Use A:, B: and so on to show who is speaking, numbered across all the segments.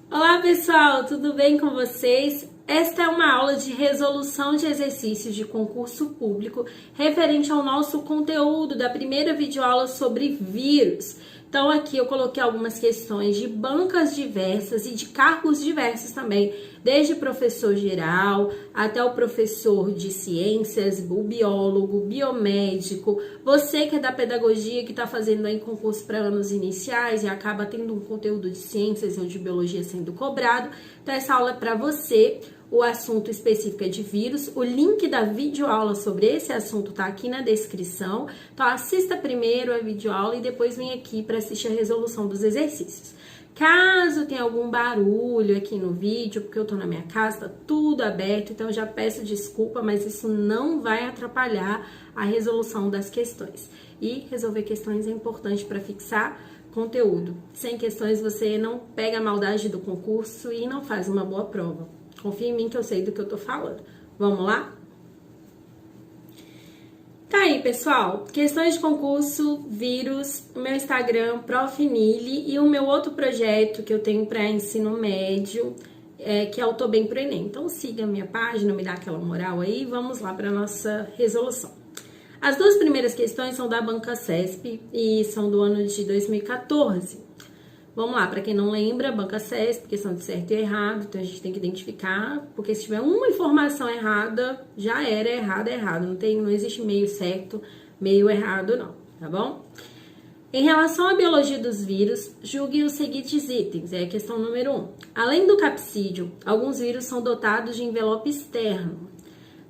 A: Olá pessoal, tudo bem com vocês? Esta é uma aula de resolução de exercícios de concurso público referente ao nosso conteúdo da primeira videoaula sobre vírus. Então aqui eu coloquei algumas questões de bancas diversas e de cargos diversos também, desde professor geral até o professor de ciências, o biólogo, biomédico, você que é da pedagogia que está fazendo aí concurso para anos iniciais e acaba tendo um conteúdo de ciências ou de biologia sendo cobrado. Então essa aula é para você. O assunto específico é de vírus. O link da videoaula sobre esse assunto tá aqui na descrição. Então assista primeiro a videoaula e depois vem aqui para assistir a resolução dos exercícios. Caso tenha algum barulho aqui no vídeo, porque eu tô na minha casa, tá tudo aberto, então eu já peço desculpa, mas isso não vai atrapalhar a resolução das questões. E resolver questões é importante para fixar conteúdo. Sem questões você não pega a maldade do concurso e não faz uma boa prova. Confia em mim que eu sei do que eu tô falando. Vamos lá? Tá aí, pessoal. Questões de concurso, vírus, o meu Instagram, Prof. Nili, e o meu outro projeto que eu tenho para ensino médio, que é o Tô Bem pro Enem. Então siga a minha página, me dá aquela moral aí. Vamos lá para nossa resolução. As duas primeiras questões são da Banca CESP e são do ano de 2014. Vamos lá, para quem não lembra, Banca CESP, questão de certo e errado, então a gente tem que identificar, porque se tiver uma informação errada, já era errado, é errado. Não existe meio certo, meio errado não, tá bom? Em relação à biologia dos vírus, julgue os seguintes itens, é a questão número 1. Além do capsídeo, alguns vírus são dotados de envelope externo,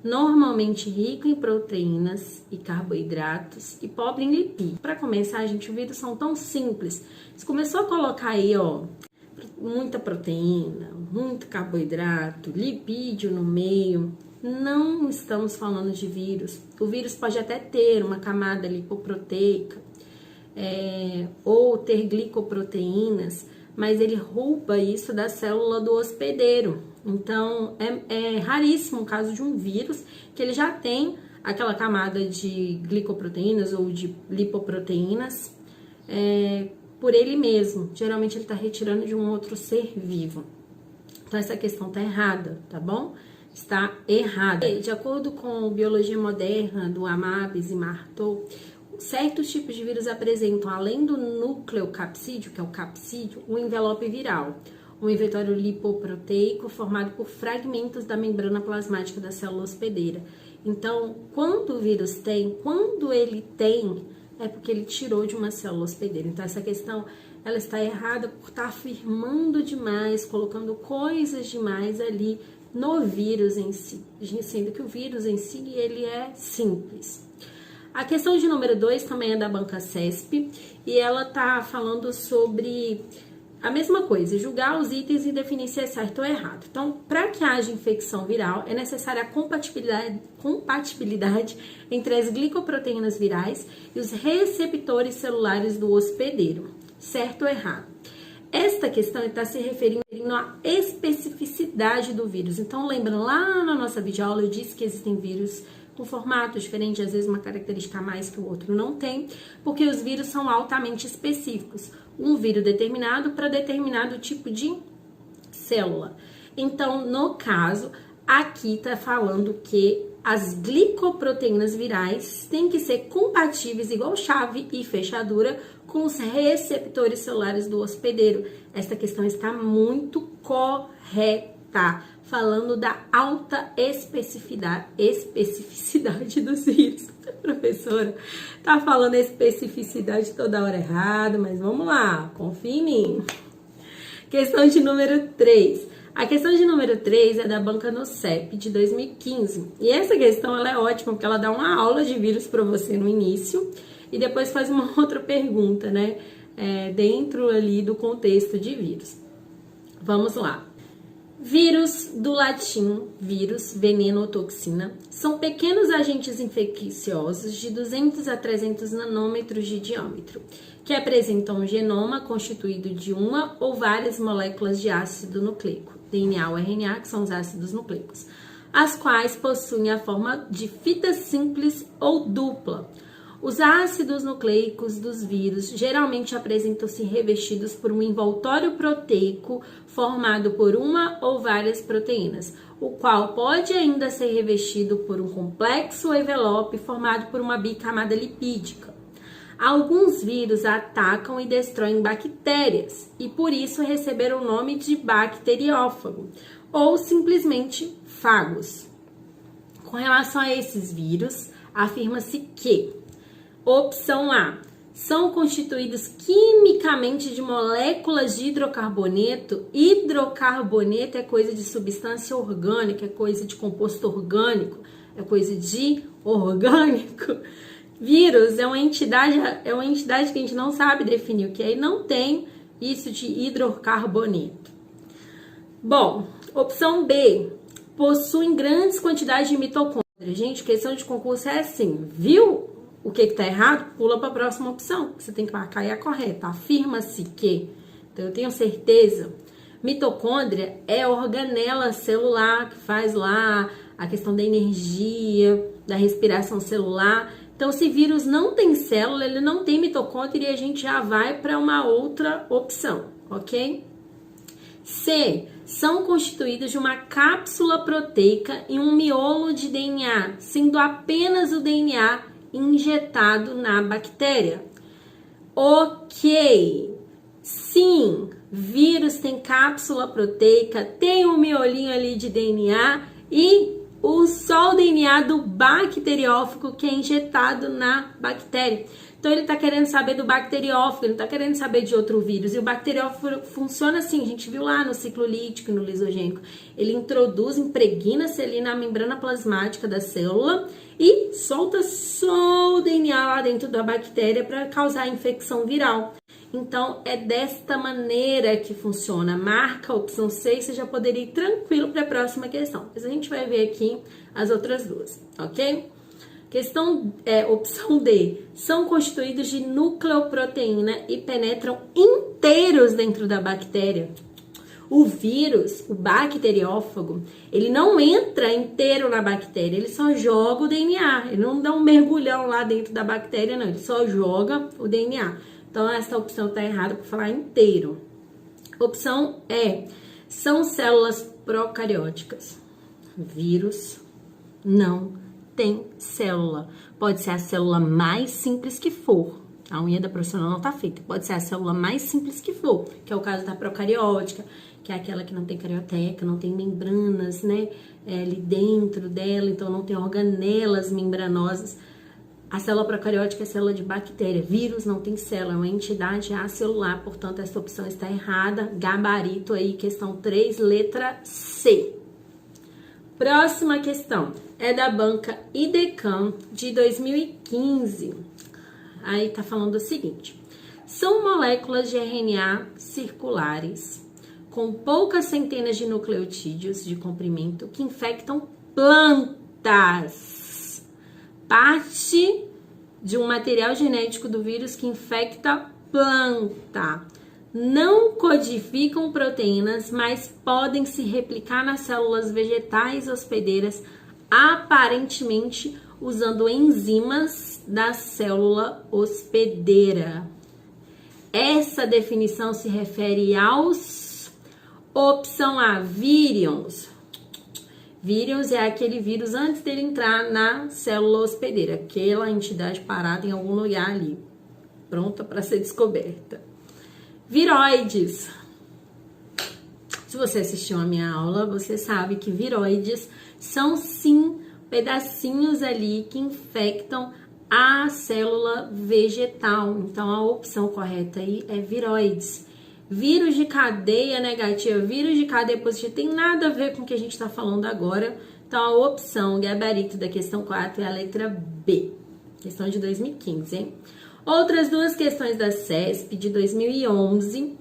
A: normalmente rico em proteínas e carboidratos e pobre em lipídios. Para começar, gente, os vírus são tão simples. Você começou a colocar aí, ó, muita proteína, muito carboidrato, lipídio no meio. Não estamos falando de vírus. O vírus pode até ter uma camada lipoproteica ou ter glicoproteínas, mas ele rouba isso da célula do hospedeiro. Então, é raríssimo o caso de um vírus que ele já tem aquela camada de glicoproteínas ou de lipoproteínas por ele mesmo. Geralmente, ele está retirando de um outro ser vivo. Então, essa questão está errada, tá bom? Está errada. De acordo com Biologia Moderna, do Amabis e Marteau, certos tipos de vírus apresentam, além do núcleo capsídeo, que é o capsídeo, um envelope viral, um inventório lipoproteico formado por fragmentos da membrana plasmática da célula hospedeira. Então, quando o vírus quando ele tem, é porque ele tirou de uma célula hospedeira. Então, essa questão, ela está errada por estar afirmando demais, colocando coisas demais ali no vírus em si, sendo que o vírus em si, ele é simples. A questão de número 2 também é da Banca CESP e ela tá falando sobre a mesma coisa, julgar os itens e definir se é certo ou errado. Então, para que haja infecção viral, é necessária a compatibilidade entre as glicoproteínas virais e os receptores celulares do hospedeiro, certo ou errado. Esta questão está se referindo à especificidade do vírus. Então, lembrando, lá na nossa videoaula eu disse que existem vírus com formato diferente, às vezes uma característica a mais que o outro não tem, porque os vírus são altamente específicos. Um vírus determinado para determinado tipo de célula. Então, no caso, aqui está falando que as glicoproteínas virais têm que ser compatíveis, igual chave e fechadura, com os receptores celulares do hospedeiro. Esta questão está muito correta, falando da alta especificidade dos vírus. A professora tá falando especificidade toda hora errado, mas vamos lá, confia em mim. Questão de número 3. A questão de número 3 é da Banca NOCEP de 2015. E essa questão ela é ótima, porque ela dá uma aula de vírus para você no início e depois faz uma outra pergunta, né? Dentro ali do contexto de vírus. Vamos lá. Vírus, do latim vírus, veneno ou toxina, são pequenos agentes infecciosos de 200 a 300 nanômetros de diâmetro, que apresentam um genoma constituído de uma ou várias moléculas de ácido nucleico, DNA ou RNA, que são os ácidos nucleicos, as quais possuem a forma de fita simples ou dupla. Os ácidos nucleicos dos vírus geralmente apresentam-se revestidos por um envoltório proteico formado por uma ou várias proteínas, o qual pode ainda ser revestido por um complexo envelope formado por uma bicamada lipídica. Alguns vírus atacam e destroem bactérias e por isso receberam o nome de bacteriófago ou simplesmente fagos. Com relação a esses vírus, afirma-se que: opção A, são constituídos quimicamente de moléculas de hidrocarboneto. Hidrocarboneto é coisa de substância orgânica, é coisa de composto orgânico, é coisa de orgânico. Vírus é uma entidade que a gente não sabe definir o que é e não tem isso de hidrocarboneto. Bom, opção B, possuem grandes quantidades de mitocôndrias. Gente, questão de concurso é assim, viu o que tá errado? Pula para a próxima opção. Você tem que marcar aí a correta. Afirma-se que, então eu tenho certeza, mitocôndria é a organela celular que faz lá a questão da energia, da respiração celular. Então, se vírus não tem célula, ele não tem mitocôndria e a gente já vai para uma outra opção, ok? C, são constituídos de uma cápsula proteica e um miolo de DNA, sendo apenas o DNA injetado na bactéria. Ok, sim, vírus tem cápsula proteica, tem um miolinho ali de DNA e só o DNA do bacteriófago que é injetado na bactéria. Então ele está querendo saber do bacteriófago, ele não está querendo saber de outro vírus. E o bacteriófago funciona assim, a gente viu lá no ciclo lítico e no lisogênico. Ele introduz, impregna-se ali na membrana plasmática da célula e solta só o DNA lá dentro da bactéria para causar infecção viral. Então é desta maneira que funciona. Marca a opção C e você já poderia ir tranquilo para a próxima questão. Mas a gente vai ver aqui as outras duas, ok? Opção D, são constituídos de nucleoproteína e penetram inteiros dentro da bactéria. O vírus, o bacteriófago, ele não entra inteiro na bactéria, ele só joga o DNA, ele não dá um mergulhão lá dentro da bactéria, não, ele só joga o DNA. Então, essa opção está errada por falar inteiro. Opção E, são células procarióticas. Vírus não tem célula. Pode ser a célula mais simples que for. A unha da profissional não tá feita. Pode ser a célula mais simples que for, que é o caso da procariótica, que é aquela que não tem carioteca, não tem membranas, né, ali dentro dela, então não tem organelas membranosas. A célula procariótica é célula de bactéria. Vírus não tem célula, é uma entidade acelular, portanto, essa opção está errada. Gabarito aí, questão 3, letra C. Próxima questão é da banca IDECAM de 2015. Aí tá falando o seguinte: são moléculas de RNA circulares com poucas centenas de nucleotídeos de comprimento que infectam plantas. Parte de um material genético do vírus que infecta planta. Não codificam proteínas, mas podem se replicar nas células vegetais hospedeiras, aparentemente usando enzimas da célula hospedeira. Essa definição se refere aos... Opção A, vírions. Vírions é aquele vírus antes dele entrar na célula hospedeira, aquela entidade parada em algum lugar ali, pronta para ser descoberta. Viroides. Se você assistiu a minha aula, você sabe que viroides são sim pedacinhos ali que infectam a célula vegetal. Então a opção correta aí é viroides. Vírus de cadeia negativa, vírus de cadeia positiva, tem nada a ver com o que a gente está falando agora. Então, a opção, gabarito da questão 4 é a letra B. Questão de 2015, hein? Outras duas questões da CESP de 2011,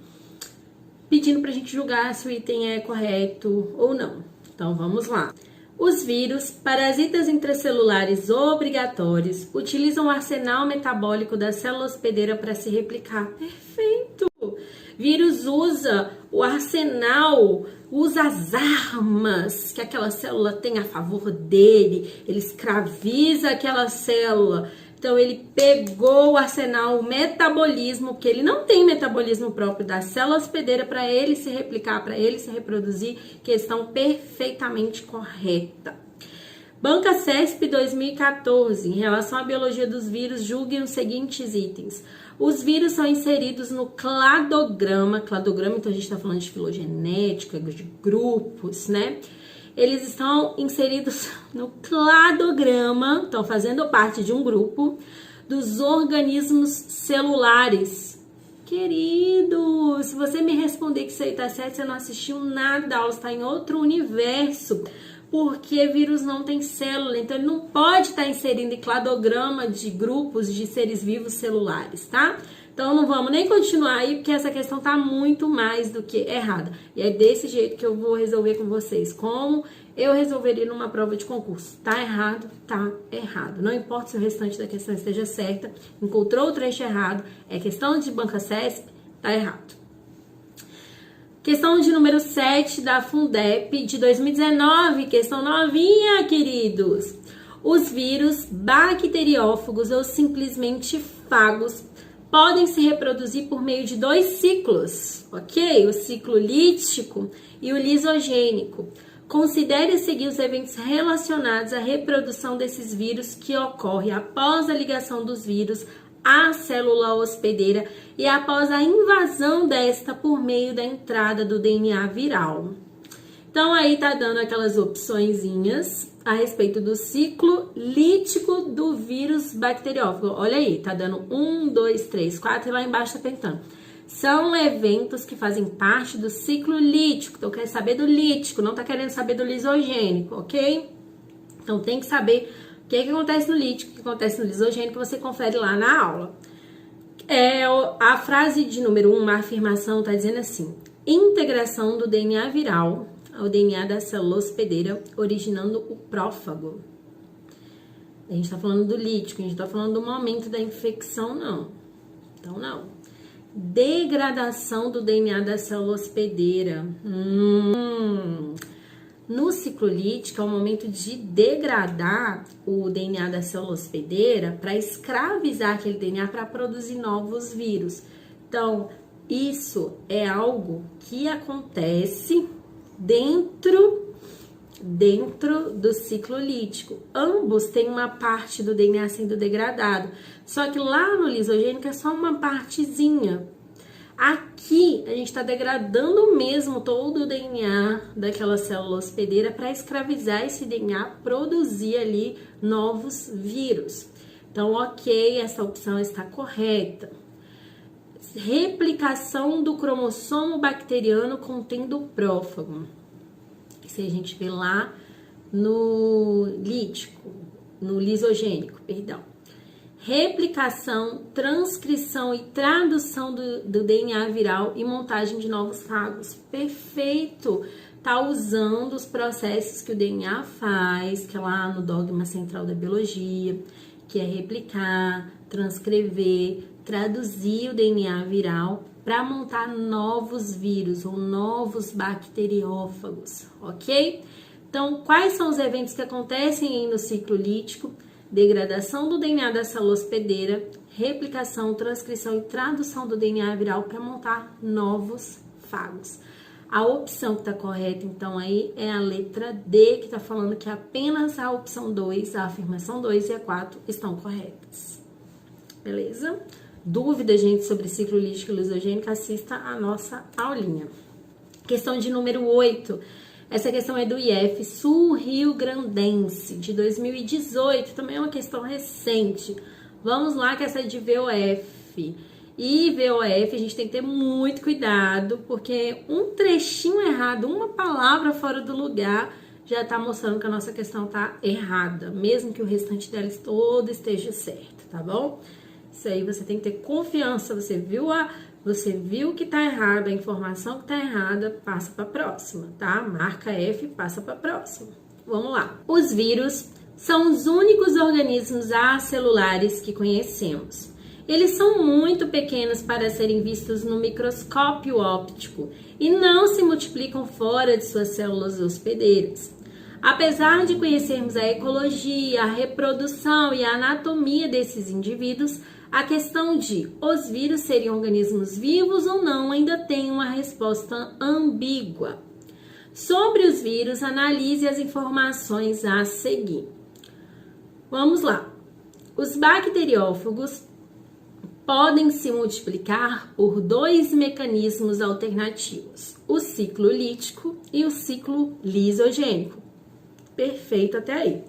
A: pedindo para a gente julgar se o item é correto ou não. Então, vamos lá. Os vírus, parasitas intracelulares obrigatórios, utilizam o arsenal metabólico da célula hospedeira para se replicar. Perfeito! Vírus usa o arsenal, usa as armas que aquela célula tem a favor dele, ele escraviza aquela célula, Então, ele pegou o arsenal, o metabolismo, porque ele não tem metabolismo próprio da célula hospedeira para ele se replicar, para ele se reproduzir, questão perfeitamente correta. Banca CESP 2014, em relação à biologia dos vírus, julguem os seguintes itens. Os vírus são inseridos no cladograma, então a gente está falando de filogenética, de grupos, né? Eles estão inseridos no cladograma, estão fazendo parte de um grupo dos organismos celulares. Querido, se você me responder que isso aí tá certo, você não assistiu nada, a aula está em outro universo, porque vírus não tem célula, então ele não pode estar inserindo em cladograma de grupos de seres vivos celulares, tá? Então não vamos nem continuar aí, porque essa questão tá muito mais do que errada. E é desse jeito que eu vou resolver com vocês. Como eu resolveria numa prova de concurso. Tá errado, tá errado. Não importa se o restante da questão esteja certa, encontrou o trecho errado, é questão de banca CESP, tá errado. Questão de número 7 da Fundep de 2019, questão novinha, queridos. Os vírus bacteriófagos ou simplesmente fagos podem se reproduzir por meio de 2 ciclos, ok? O ciclo lítico e o lisogênico. Considere a seguir os eventos relacionados à reprodução desses vírus que ocorre após a ligação dos vírus à célula hospedeira e após a invasão desta por meio da entrada do DNA viral. Então, aí tá dando aquelas opçõezinhas a respeito do ciclo lítico do vírus bacteriófago. Olha aí, tá dando 1, 2, 3, 4 e lá embaixo tá perguntando. São eventos que fazem parte do ciclo lítico. Então, quer saber do lítico, não tá querendo saber do lisogênico, ok? Então, tem que saber o que acontece no lítico, o que acontece no lisogênico, você confere lá na aula. A frase de número 1, uma afirmação, tá dizendo assim: integração do DNA viral ao DNA da célula hospedeira, originando o prófago. A gente tá falando do lítico, a gente tá falando do momento da infecção, não. Então, não. Degradação do DNA da célula hospedeira. No ciclo lítico, é o momento de degradar o DNA da célula hospedeira para escravizar aquele DNA para produzir novos vírus. Então, isso é algo que acontece dentro do ciclo lítico. Ambos têm uma parte do DNA sendo degradado, só que lá no lisogênico é só uma partezinha. Aqui a gente está degradando mesmo todo o DNA daquela célula hospedeira para escravizar esse DNA, produzir ali novos vírus. Então, ok, essa opção está correta. Replicação do cromossomo bacteriano contendo prófago. Isso a gente vê lá no lítico, no lisogênico, perdão. Replicação, transcrição e tradução do DNA viral e montagem de novos fagos. Perfeito! Tá usando os processos que o DNA faz, que é lá no dogma central da biologia, que é replicar, transcrever, traduzir o DNA viral para montar novos vírus ou novos bacteriófagos, ok? Então, quais são os eventos que acontecem aí no ciclo lítico? Degradação do DNA da célula hospedeira, replicação, transcrição e tradução do DNA viral para montar novos fagos. A opção que está correta, então, aí é a letra D, que está falando que apenas a opção 2, a afirmação 2 e a 4 estão corretas. Beleza? Dúvida, gente, sobre ciclo lítico e lisogênico, assista a nossa aulinha. Questão de número 8. Essa questão é do IF Sul-Rio Grandense, de 2018. Também é uma questão recente. Vamos lá, que essa é de VOF. E VOF, a gente tem que ter muito cuidado, porque um trechinho errado, uma palavra fora do lugar, já tá mostrando que a nossa questão tá errada, mesmo que o restante dela todo esteja certo, tá bom? Isso aí você tem que ter confiança. Você viu que tá errado, a informação que tá errada, passa para a próxima, tá? Marca F, passa para a próxima. Vamos lá. Os vírus são os únicos organismos acelulares que conhecemos. Eles são muito pequenos para serem vistos no microscópio óptico e não se multiplicam fora de suas células hospedeiras. Apesar de conhecermos a ecologia, a reprodução e a anatomia desses indivíduos, a questão de os vírus seriam organismos vivos ou não ainda tem uma resposta ambígua. Sobre os vírus, analise as informações a seguir. Vamos lá. Os bacteriófagos podem se multiplicar por dois mecanismos alternativos, o ciclo lítico e o ciclo lisogênico. Perfeito até aí.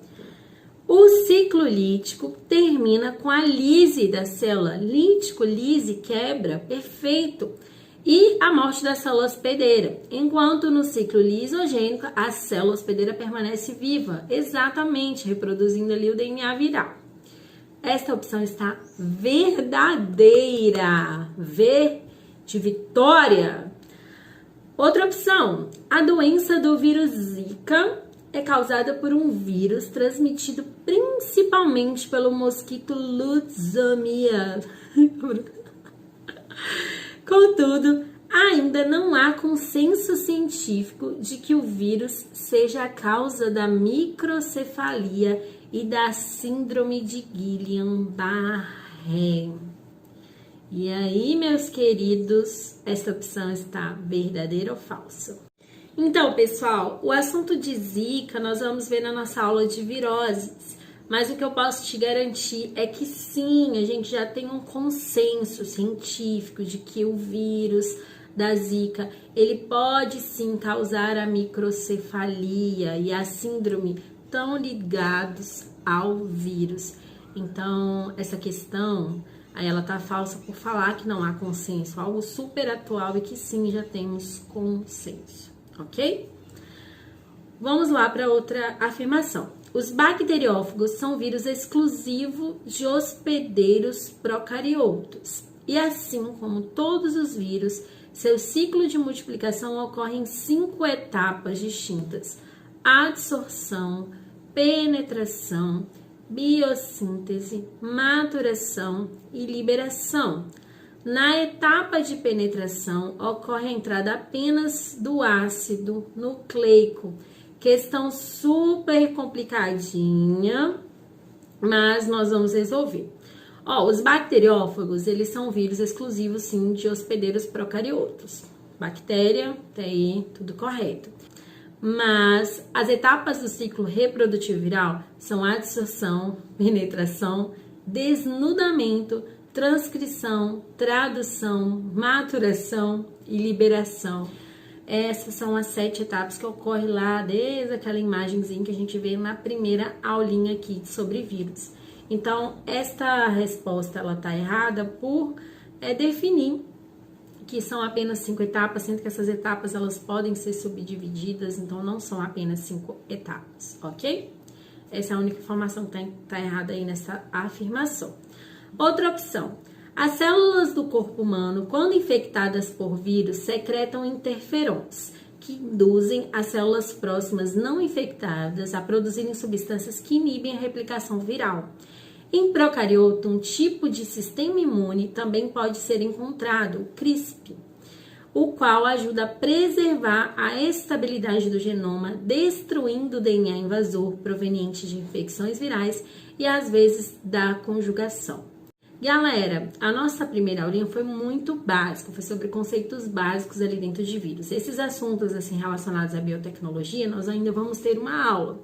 A: O ciclo lítico termina com a lise da célula. Lítico, lise, quebra, perfeito. E a morte da célula hospedeira. Enquanto no ciclo lisogênico, a célula hospedeira permanece viva, exatamente, reproduzindo ali o DNA viral. Esta opção está verdadeira. V de vitória. Outra opção, a doença do vírus Zika é causada por um vírus transmitido principalmente pelo mosquito Lutzamia. Contudo, ainda não há consenso científico de que o vírus seja a causa da microcefalia e da síndrome de Guillain-Barré. E aí, meus queridos, essa opção está verdadeira ou falsa? Então, pessoal, o assunto de Zika nós vamos ver na nossa aula de viroses, mas o que eu posso te garantir é que sim, a gente já tem um consenso científico de que o vírus da Zika, ele pode sim causar a microcefalia e a síndrome, tão ligados ao vírus. Então, essa questão, ela tá falsa por falar que não há consenso, algo super atual e que sim, já temos consenso, ok? Vamos lá para outra afirmação. Os bacteriófagos são vírus exclusivos de hospedeiros procariotos. E assim como todos os vírus, seu ciclo de multiplicação ocorre em 5 etapas distintas: adsorção, penetração, biossíntese, maturação e liberação. Na etapa de penetração, ocorre a entrada apenas do ácido nucleico. Questão super complicadinha, mas nós vamos resolver. Os bacteriófagos, eles são vírus exclusivos, sim, de hospedeiros procariotos. Bactéria, até aí, tudo correto. Mas as etapas do ciclo reprodutivo viral são adsorção, penetração, desnudamento, transcrição, tradução, maturação e liberação. Essas são as 7 etapas que ocorrem lá desde aquela imagenzinha que a gente vê na primeira aulinha aqui sobre vírus. Então, esta resposta ela tá errada por definir que são apenas 5 etapas, sendo que essas etapas elas podem ser subdivididas, então não são apenas 5 etapas, ok? Essa é a única informação que tá errada aí nessa afirmação. Outra opção. As células do corpo humano, quando infectadas por vírus, secretam interferons, que induzem as células próximas não infectadas a produzirem substâncias que inibem a replicação viral. Em procarioto, um tipo de sistema imune também pode ser encontrado, o CRISP, o qual ajuda a preservar a estabilidade do genoma, destruindo o DNA invasor proveniente de infecções virais e às vezes da conjugação. Galera, a nossa primeira aulinha foi muito básica, foi sobre conceitos básicos ali dentro de vírus. Esses assuntos assim relacionados à biotecnologia, nós ainda vamos ter uma aula,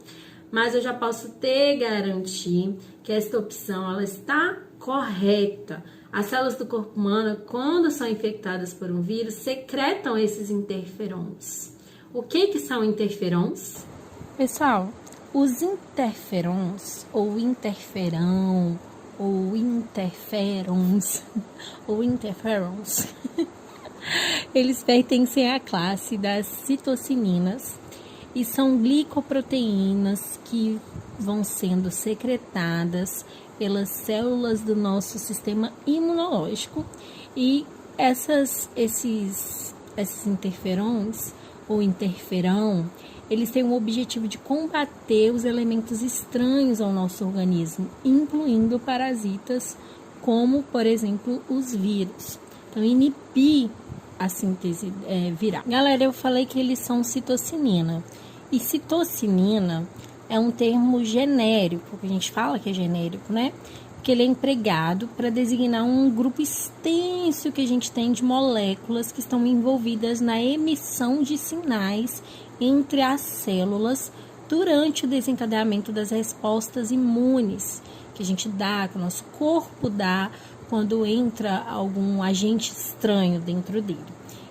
A: mas eu já posso te garantir que esta opção ela está correta. As células do corpo humano, quando são infectadas por um vírus, secretam esses interferons. O que são interferons? Pessoal, os interferons ou interferão ou interferons, eles pertencem à classe das citocinas e são glicoproteínas que vão sendo secretadas pelas células do nosso sistema imunológico e esses interferons ou interferão, eles têm o objetivo de combater os elementos estranhos ao nosso organismo, incluindo parasitas, como, por exemplo, os vírus. Então, inibir a síntese viral. Galera, eu falei que eles são citocinina. E citocinina é um termo genérico, que a gente fala que é genérico, né? Porque ele é empregado para designar um grupo extenso que a gente tem de moléculas que estão envolvidas na emissão de sinais entre as células durante o desencadeamento das respostas imunes que a gente dá, que o nosso corpo dá quando entra algum agente estranho dentro dele.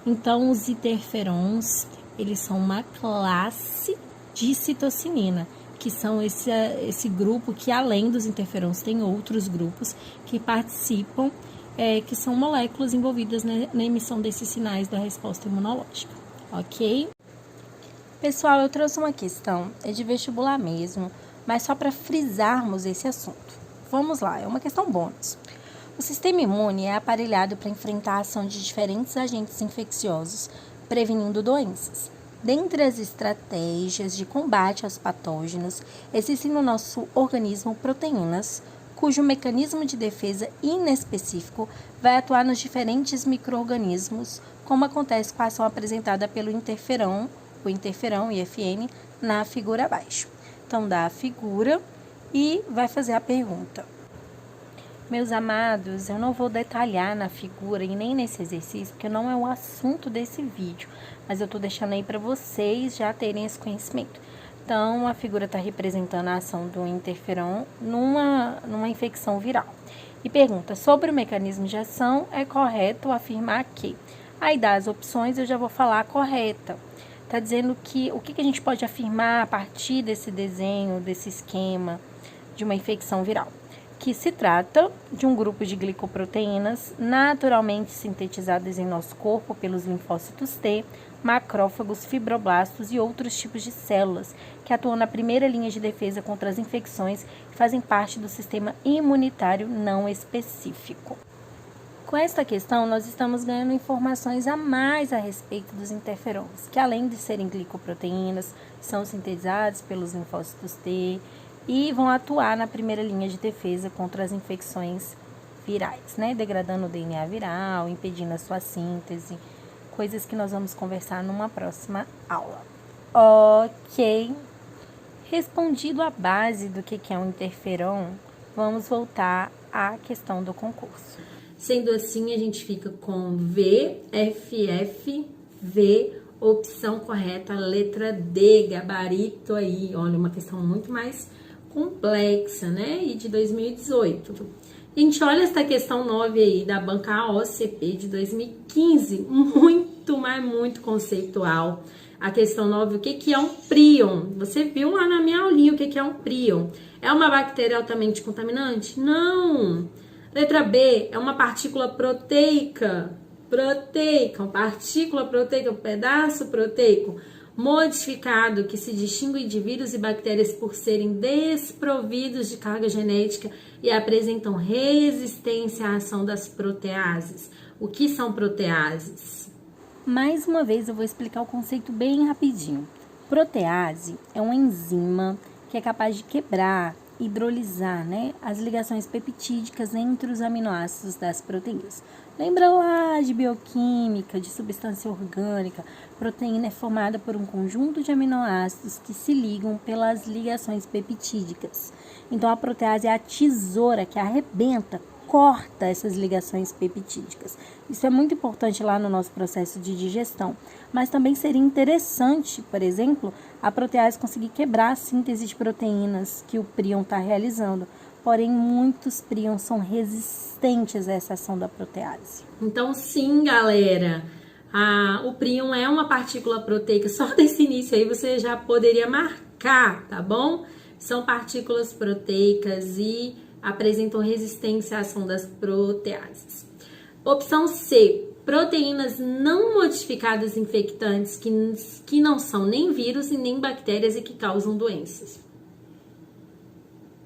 A: Então, os interferons, eles são uma classe de citocinina, que são esse grupo que, além dos interferons, tem outros grupos que participam, que são moléculas envolvidas na emissão desses sinais da resposta imunológica, ok? Pessoal, eu trouxe uma questão, é de vestibular mesmo, mas só para frisarmos esse assunto. Vamos lá, é uma questão bônus. O sistema imune é aparelhado para enfrentar a ação de diferentes agentes infecciosos, prevenindo doenças. Dentre as estratégias de combate aos patógenos, existem no nosso organismo proteínas, cujo mecanismo de defesa inespecífico vai atuar nos diferentes micro-organismos, como acontece com a ação apresentada pelo interferão, o interferão IFN, na figura abaixo. Então, dá a figura e vai fazer a pergunta. Meus amados, eu não vou detalhar na figura e nem nesse exercício, porque não é o assunto desse vídeo, mas eu estou deixando aí para vocês já terem esse conhecimento. Então, a figura está representando a ação do interferon numa infecção viral. E pergunta, sobre o mecanismo de ação, é correto afirmar que? Aí dá as opções, eu já vou falar a correta. Está dizendo que o que a gente pode afirmar a partir desse desenho, desse esquema de uma infecção viral? Que se trata de um grupo de glicoproteínas naturalmente sintetizadas em nosso corpo pelos linfócitos T, macrófagos, fibroblastos e outros tipos de células que atuam na primeira linha de defesa contra as infecções e fazem parte do sistema imunitário não específico. Com esta questão, nós estamos ganhando informações a mais a respeito dos interferons, que além de serem glicoproteínas, são sintetizados pelos linfócitos T e vão atuar na primeira linha de defesa contra as infecções virais, né? Degradando o DNA viral, impedindo a sua síntese, coisas que nós vamos conversar numa próxima aula. Ok. Respondido a base do que é um interferon, vamos voltar à questão do concurso. Sendo assim, a gente fica com V, opção correta, letra D, gabarito aí. Olha, uma questão muito mais complexa, né? E de 2018. A gente olha essa questão 9 aí da banca AOCP de 2015, muito, mas muito conceitual. A questão 9, o que é um prion? Você viu lá na minha aulinha o que é um prion? É uma bactéria altamente contaminante? Não! Letra B, é uma partícula proteica, uma partícula proteica, um pedaço proteico modificado que se distingue de vírus e bactérias por serem desprovidos de carga genética e apresentam resistência à ação das proteases. O que são proteases? Mais uma vez eu vou explicar o conceito bem rapidinho. Protease é uma enzima que é capaz de quebrar, hidrolisar, né, as ligações peptídicas entre os aminoácidos das proteínas. Lembra lá de bioquímica, de substância orgânica? Proteína é formada por um conjunto de aminoácidos que se ligam pelas ligações peptídicas. Então, a protease é a tesoura que arrebenta, corta essas ligações peptídicas. Isso é muito importante lá no nosso processo de digestão. Mas também seria interessante, por exemplo, a protease conseguir quebrar a síntese de proteínas que o prion está realizando. Porém, muitos prions são resistentes a essa ação da protease. Então, sim, galera, o prion é uma partícula proteica. Só desse início aí você já poderia marcar, tá bom? São partículas proteicas e apresentam resistência à ação das proteases. Opção C, proteínas não modificadas infectantes que não são nem vírus e nem bactérias e que causam doenças.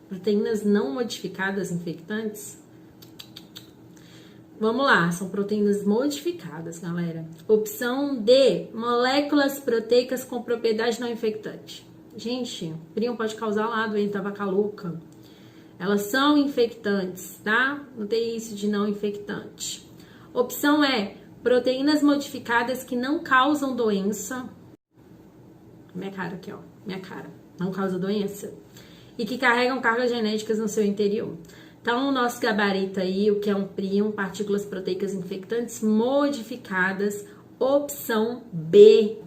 A: Proteínas não modificadas infectantes? Vamos lá, são proteínas modificadas, galera. Opção D, moléculas proteicas com propriedade não infectante. Gente, prion pode causar lá a doença da vaca louca. Elas são infectantes, tá? Não tem isso de não infectante. Opção E, proteínas modificadas que não causam doença. minha cara aqui, ó, minha cara, não causa doença, e que carregam cargas genéticas no seu interior. Então, o nosso gabarito aí, o que é um prion, partículas proteicas infectantes modificadas, opção B,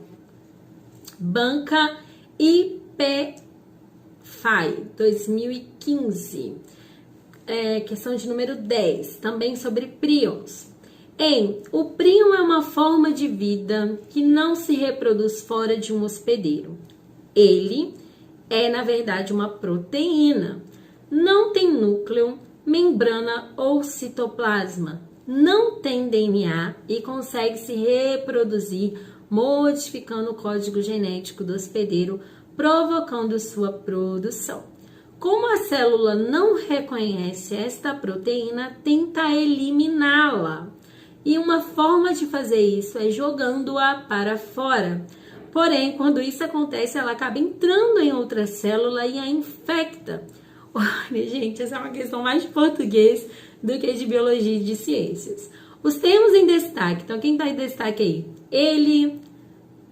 A: banca IPFI, 2015. Questão de número 10, também sobre prions. O prion é uma forma de vida que não se reproduz fora de um hospedeiro. Ele é, na verdade, uma proteína. Não tem núcleo, membrana ou citoplasma. Não tem DNA e consegue se reproduzir modificando o código genético do hospedeiro, provocando sua produção. Como a célula não reconhece esta proteína, tenta eliminá-la. E uma forma de fazer isso é jogando-a para fora. Porém, quando isso acontece, ela acaba entrando em outra célula e a infecta. Olha, gente, essa é uma questão mais de português do que de biologia e de ciências. Os termos em destaque. Então, quem está em destaque aí? Ele,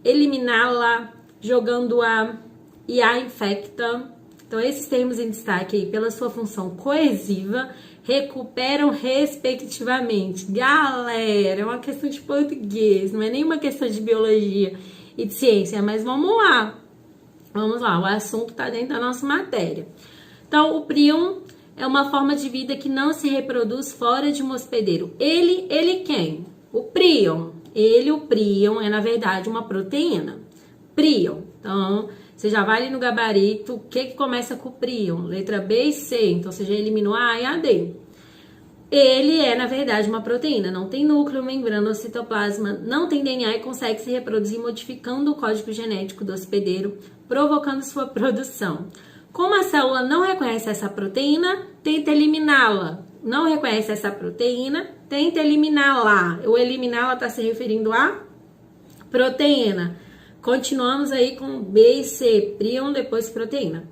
A: eliminá-la, jogando-a e a infecta. Então, esses termos em destaque aí, pela sua função coesiva, recuperam respectivamente. Galera, é uma questão de português, não é nenhuma questão de biologia e de ciência, mas vamos lá. Vamos lá, o assunto está dentro da nossa matéria. Então, o prion é uma forma de vida que não se reproduz fora de um hospedeiro. Ele quem? O prion. O prion é, na verdade, uma proteína. Prion. Então, você já vai ali no gabarito, o que começa com o prion? Letra B e C, então você já eliminou a A e a D. Ele é, na verdade, uma proteína, não tem núcleo, membrana ou citoplasma, não tem DNA e consegue se reproduzir modificando o código genético do hospedeiro, provocando sua produção. Como a célula não reconhece essa proteína, tenta eliminá-la. Não reconhece essa proteína, tenta eliminá-la. O eliminá-la está se referindo a proteína. Continuamos aí com B e C, prion, depois proteína.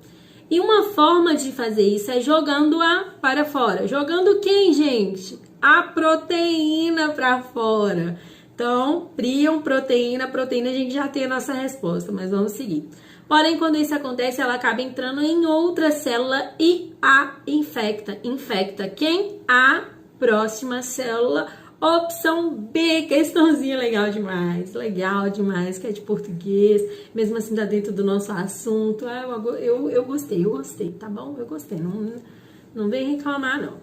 A: E uma forma de fazer isso é jogando-a para fora. Jogando quem, gente? A proteína para fora. Então, prion, proteína, a gente já tem a nossa resposta, mas vamos seguir. Porém, quando isso acontece, ela acaba entrando em outra célula e a infecta. Infecta quem? A próxima célula. Opção B, questãozinha legal demais, que é de português, mesmo assim tá dentro do nosso assunto. Eu gostei, tá bom? Eu gostei, não vem reclamar não.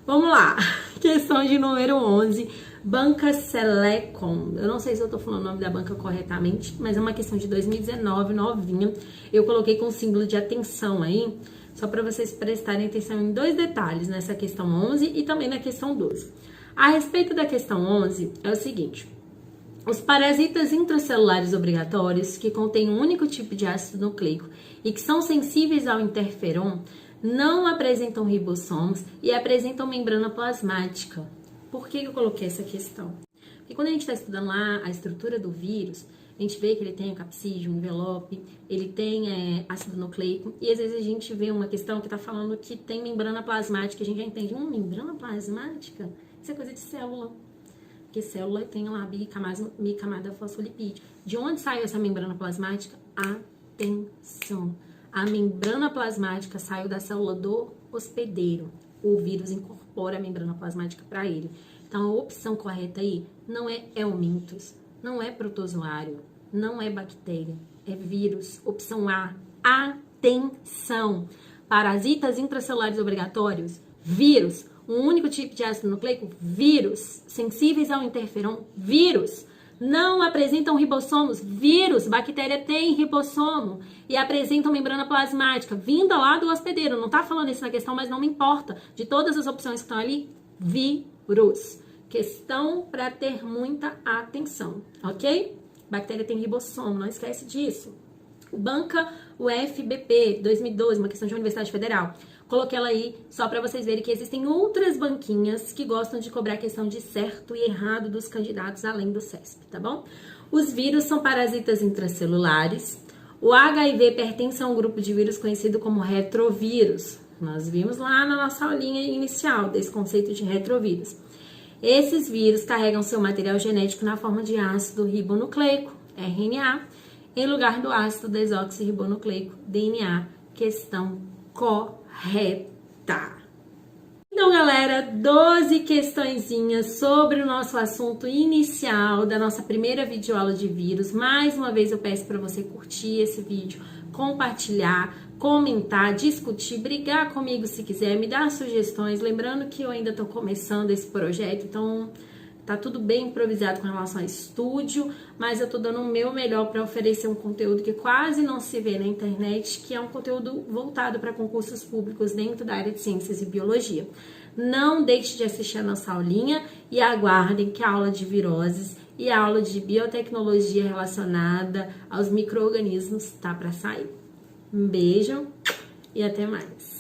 A: Vamos lá, questão de número 11, Banca Selecom. Eu não sei se eu tô falando o nome da banca corretamente, mas é uma questão de 2019, novinha. Eu coloquei com símbolo de atenção aí, só para vocês prestarem atenção em dois detalhes, nessa questão 11 e também na questão 12. A respeito da questão 11, é o seguinte. Os parasitas intracelulares obrigatórios, que contêm um único tipo de ácido nucleico e que são sensíveis ao interferon, não apresentam ribossomos e apresentam membrana plasmática. Por que eu coloquei essa questão? Porque quando a gente está estudando lá a estrutura do vírus, a gente vê que ele tem o capsídeo, o envelope, ele tem ácido nucleico, e às vezes a gente vê uma questão que está falando que tem membrana plasmática, a gente já entende, membrana plasmática? Isso é coisa de célula, porque célula tem lá bicamada fosfolipídio. De onde saiu essa membrana plasmática? Atenção! A membrana plasmática saiu da célula do hospedeiro. O vírus incorpora a membrana plasmática para ele. Então, a opção correta aí não é helmintos, não é protozoário, não é bactéria, é vírus. Opção A, atenção! Parasitas intracelulares obrigatórios, vírus. Um único tipo de ácido nucleico, vírus. Sensíveis ao interferon, vírus. Não apresentam ribossomos, vírus. Bactéria tem ribossomo e apresentam membrana plasmática, vinda lá do hospedeiro. Não tá falando isso na questão, mas não me importa. De todas as opções que estão ali, vírus. Questão para ter muita atenção, ok? Bactéria tem ribossomo, não esquece disso. Banca UFBP, 2012, uma questão de Universidade Federal. Coloquei ela aí só para vocês verem que existem outras banquinhas que gostam de cobrar a questão de certo e errado dos candidatos além do CESP, tá bom? Os vírus são parasitas intracelulares. O HIV pertence a um grupo de vírus conhecido como retrovírus. Nós vimos lá na nossa aulinha inicial desse conceito de retrovírus. Esses vírus carregam seu material genético na forma de ácido ribonucleico, RNA, em lugar do ácido desoxirribonucleico, DNA, questão correta. Então, galera, 12 questõezinhas sobre o nosso assunto inicial da nossa primeira videoaula de vírus. Mais uma vez eu peço para você curtir esse vídeo, compartilhar, comentar, discutir, brigar comigo se quiser, me dar sugestões. Lembrando que eu ainda tô começando esse projeto, então tá tudo bem improvisado com relação a estúdio, mas eu tô dando o meu melhor para oferecer um conteúdo que quase não se vê na internet, que é um conteúdo voltado para concursos públicos dentro da área de ciências e biologia. Não deixe de assistir a nossa aulinha e aguardem que a aula de viroses e a aula de biotecnologia relacionada aos micro-organismos tá para sair. Um beijo e até mais!